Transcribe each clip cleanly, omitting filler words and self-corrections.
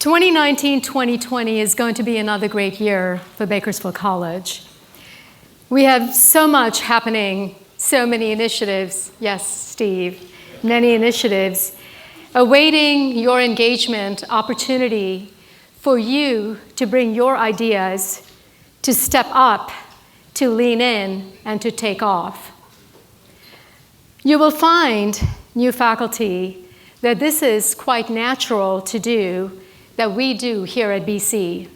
2019-2020 is going to be another great year for Bakersfield College. We have so much happening, so many initiatives, yes, Steve, many initiatives, awaiting your engagement, opportunity for you to bring your ideas, to step up, to lean in, and to take off. You will find, new faculty, that this is quite natural to do, that we do here at BC.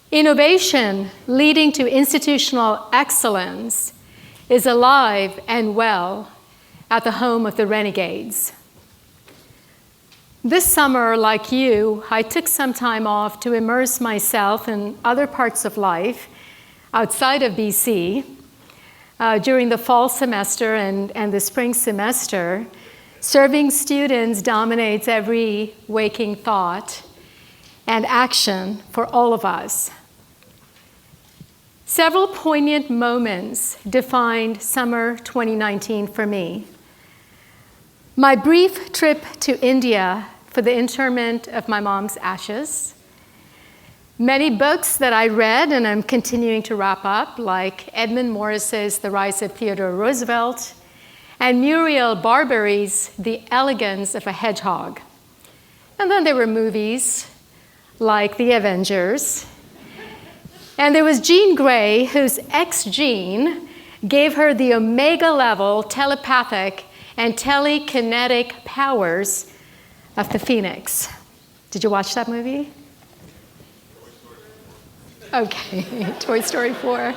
Innovation leading to institutional excellence is alive and well at the home of the Renegades. This summer, like you, I took some time off to immerse myself in other parts of life outside of BC. During the fall semester and the spring semester, serving students dominates every waking thought and action for all of us. Several poignant moments defined summer 2019 for me. My brief trip to India for the interment of my mom's ashes. Many books that I read and I'm continuing to wrap up, like Edmund Morris's The Rise of Theodore Roosevelt, and Muriel Barbery's The Elegance of a Hedgehog. And then there were movies like The Avengers. And there was Jean Grey, whose ex-Jean gave her the omega-level telepathic and telekinetic powers of the Phoenix. Did you watch that movie? Okay, Toy Story 4.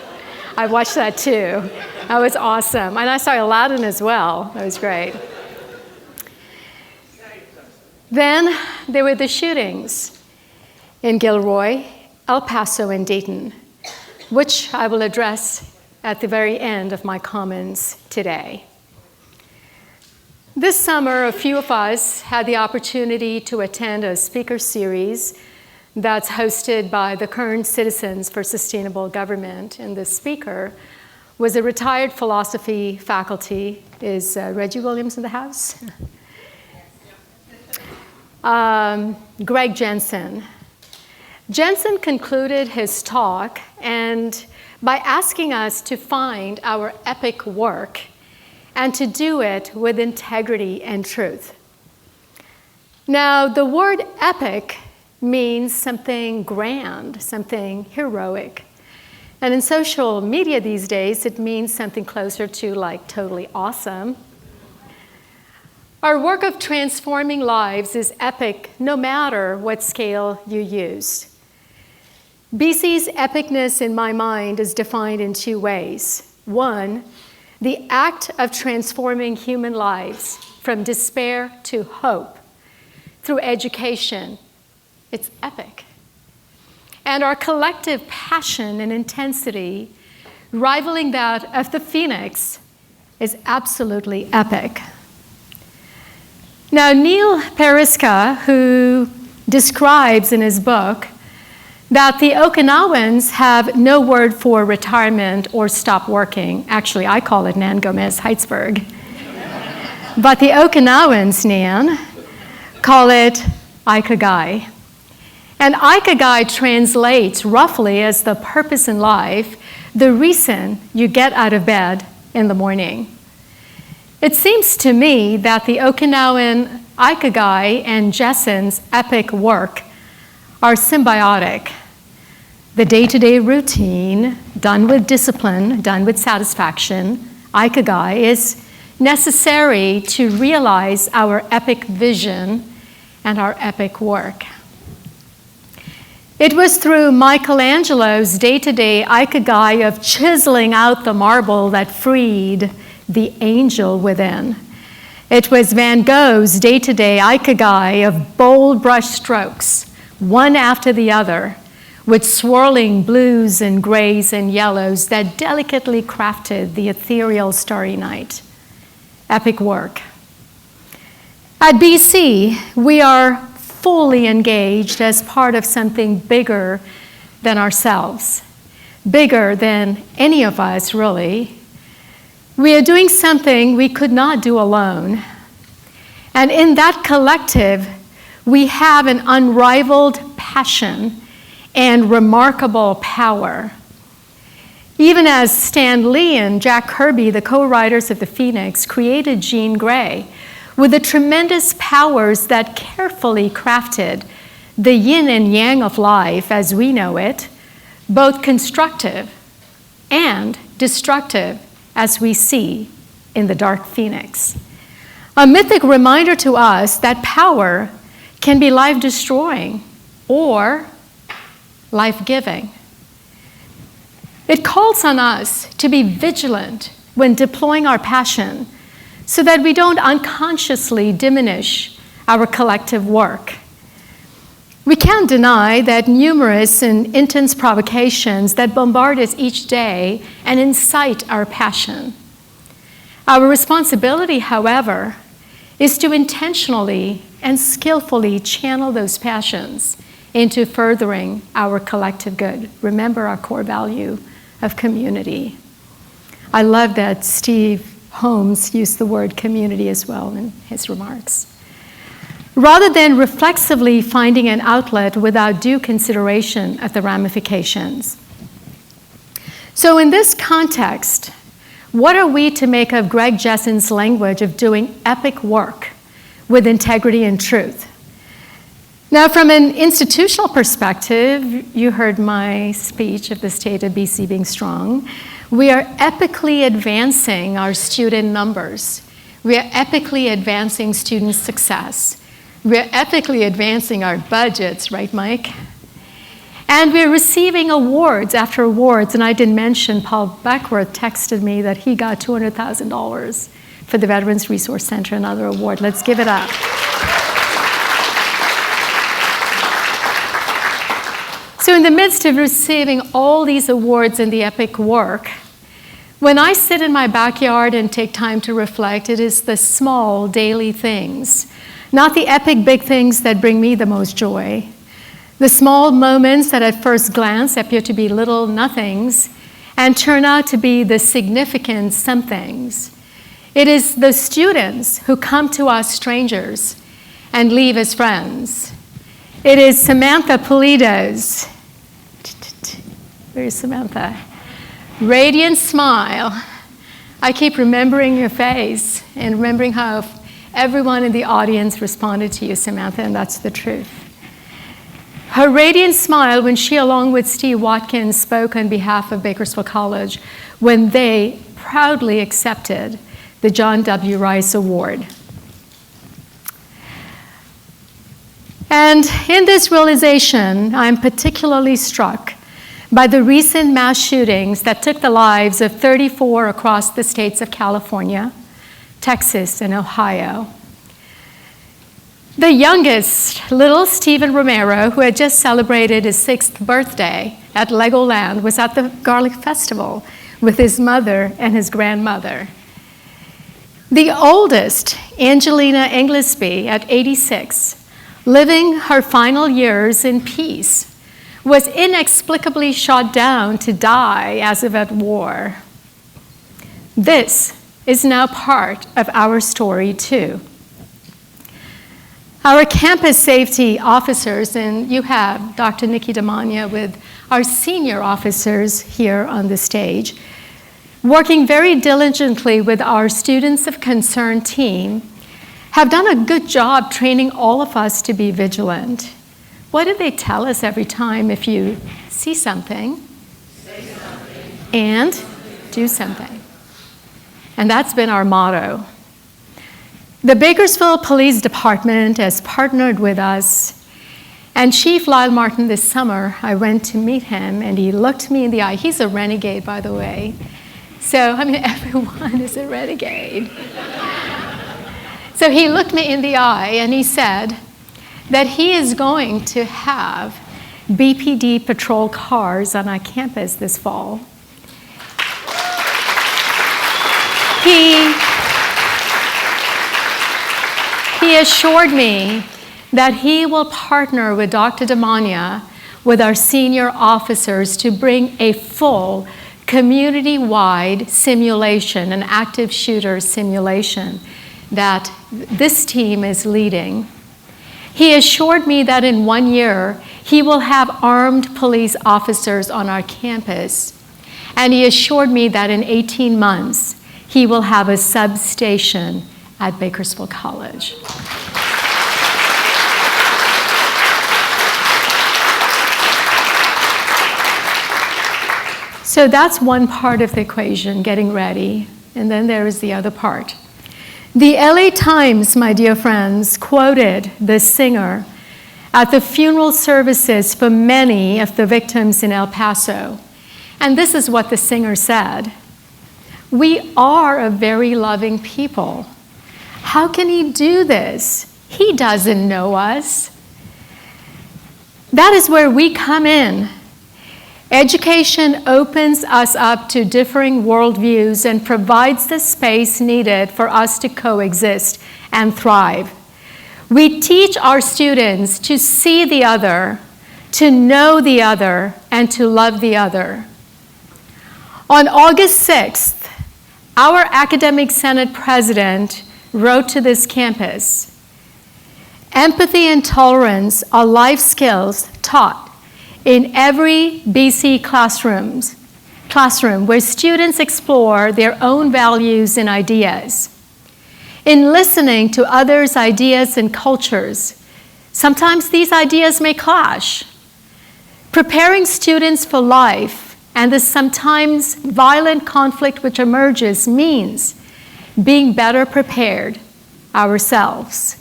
I watched that too. That was awesome. And I saw Aladdin as well. That was great. Then there were the shootings in Gilroy, El Paso, and Dayton, which I will address at the very end of my comments today. This summer, a few of us had the opportunity to attend a speaker series that's hosted by the Current Citizens for Sustainable Government, and the speaker was a retired philosophy faculty. Is Reggie Williams in the house? Greg Jensen. Jensen concluded his talk and by asking us to find our epic work and to do it with integrity and truth. Now, the word epic means something grand, something heroic. And in social media these days, it means something closer to like totally awesome. Our work of transforming lives is epic no matter what scale you use. BC's epicness in my mind is defined in two ways. One, the act of transforming human lives from despair to hope through education. It's epic. And our collective passion and intensity, rivaling that of the Phoenix, is absolutely epic. Now, Neil Pereska, who describes in his book that the Okinawans have no word for retirement or stop working. Actually, I call it Nan Gomez Heitzberg. But the Okinawans, Nan, call it Ikigai. And Ikigai translates roughly as the purpose in life, the reason you get out of bed in the morning. It seems to me that the Okinawan Ikigai and Jessen's epic work are symbiotic. The day-to-day routine, done with discipline, done with satisfaction, Ikigai, is necessary to realize our epic vision and our epic work. It was through Michelangelo's day-to-day Ikigai of chiseling out the marble that freed the angel within. It was Van Gogh's day-to-day Ikigai of bold brush strokes, one after the other, with swirling blues and grays and yellows that delicately crafted the ethereal starry night. Epic work. At BC, we are fully engaged as part of something bigger than ourselves, bigger than any of us, really. We are doing something we could not do alone. And in that collective, we have an unrivaled passion and remarkable power. Even as Stan Lee and Jack Kirby, the co-writers of The Phoenix, created Jean Grey with the tremendous powers that carefully crafted the yin and yang of life as we know it, both constructive and destructive as we see in the Dark Phoenix. A mythic reminder to us that power can be life-destroying or life-giving. It calls on us to be vigilant when deploying our passion so that we don't unconsciously diminish our collective work. We can't deny that numerous and intense provocations that bombard us each day and incite our passion. Our responsibility, however, is to intentionally and skillfully channel those passions into furthering our collective good. Remember our core value of community. I love that Steve Holmes used the word community as well in his remarks. Rather than reflexively finding an outlet without due consideration of the ramifications. So in this context, what are we to make of Greg Jessen's language of doing epic work with integrity and truth? Now, from an institutional perspective, you heard my speech of the state of BC being strong. We are epically advancing our student numbers. We are epically advancing student success. We are epically advancing our budgets, right, Mike? And we're receiving awards after awards. And I didn't mention Paul Beckworth texted me that he got $200,000 for the Veterans Resource Center, another award. Let's give it up. So in the midst of receiving all these awards and the epic work, when I sit in my backyard and take time to reflect, it is the small daily things, not the epic big things that bring me the most joy. The small moments that at first glance appear to be little nothings and turn out to be the significant somethings. It is the students who come to us strangers and leave as friends. It is Samantha Pulido's, where's Samantha? Radiant smile. I keep remembering your face and remembering how everyone in the audience responded to you, Samantha, and that's the truth. Her radiant smile when she, along with Steve Watkins, spoke on behalf of Bakersfield College when they proudly accepted the John W. Rice Award. And in this realization, I'm particularly struck by the recent mass shootings that took the lives of 34 across the states of California, Texas, and Ohio. The youngest, little Stephen Romero, who had just celebrated his 6th birthday at Legoland, was at the Garlic Festival with his mother and his grandmother. The oldest, Angelina Inglesby, at 86, living her final years in peace, was inexplicably shot down to die as if at war. This is now part of our story too. Our campus safety officers, and you have Dr. Nikki Damania with our senior officers here on the stage, working very diligently with our Students of Concern team, have done a good job training all of us to be vigilant. What do they tell us every time? If you see something, say something, and do something. And that's been our motto. The Bakersfield Police Department has partnered with us, and Chief Lyle Martin this summer, I went to meet him and he looked me in the eye. He's a renegade, by the way. So, I mean, everyone is a renegade. So he looked me in the eye and he said that he is going to have BPD patrol cars on our campus this fall. He assured me that he will partner with Dr. Damania, with our senior officers, to bring a full community-wide simulation, an active shooter simulation that this team is leading. He assured me that in 1 year, he will have armed police officers on our campus. And he assured me that in 18 months, he will have a substation at Bakersfield College. So that's one part of the equation, getting ready. And then there is the other part. The LA Times, my dear friends, quoted the singer at the funeral services for many of the victims in El Paso. And this is what the singer said: "We are a very loving people. How can he do this? He doesn't know us." That is where we come in. Education opens us up to differing worldviews and provides the space needed for us to coexist and thrive. We teach our students to see the other, to know the other, and to love the other. On August 6th, our Academic Senate president wrote to this campus, "Empathy and tolerance are life skills taught in every BC classroom where students explore their own values and ideas. In listening to others' ideas and cultures, sometimes these ideas may clash. Preparing students for life and the sometimes violent conflict which emerges means being better prepared ourselves.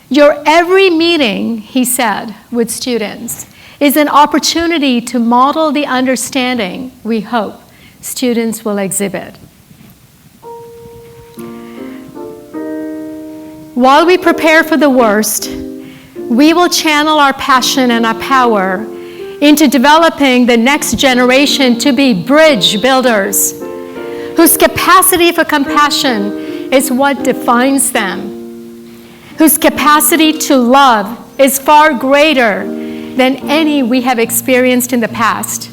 Your every meeting," he said, "with students is an opportunity to model the understanding we hope students will exhibit." While we prepare for the worst, we will channel our passion and our power into developing the next generation to be bridge builders, whose capacity for compassion is what defines them, whose capacity to love is far greater than any we have experienced in the past.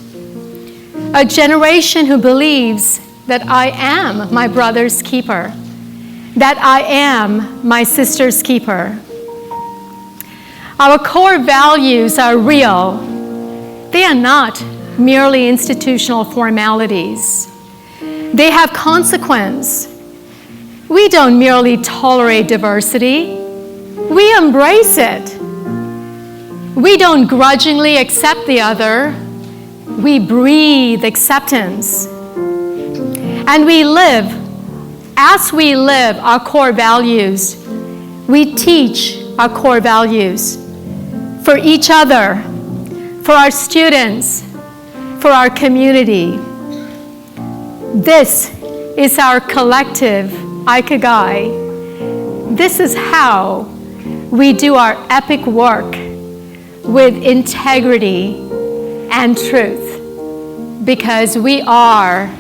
A generation who believes that I am my brother's keeper, that I am my sister's keeper. Our core values are real. They are not merely institutional formalities. They have consequence. We don't merely tolerate diversity. We embrace it. We don't grudgingly accept the other. We breathe acceptance. And we live, as we live our core values, we teach our core values for each other, for our students, for our community. This is our collective ikigai. This is how we do our epic work with integrity and truth, because we are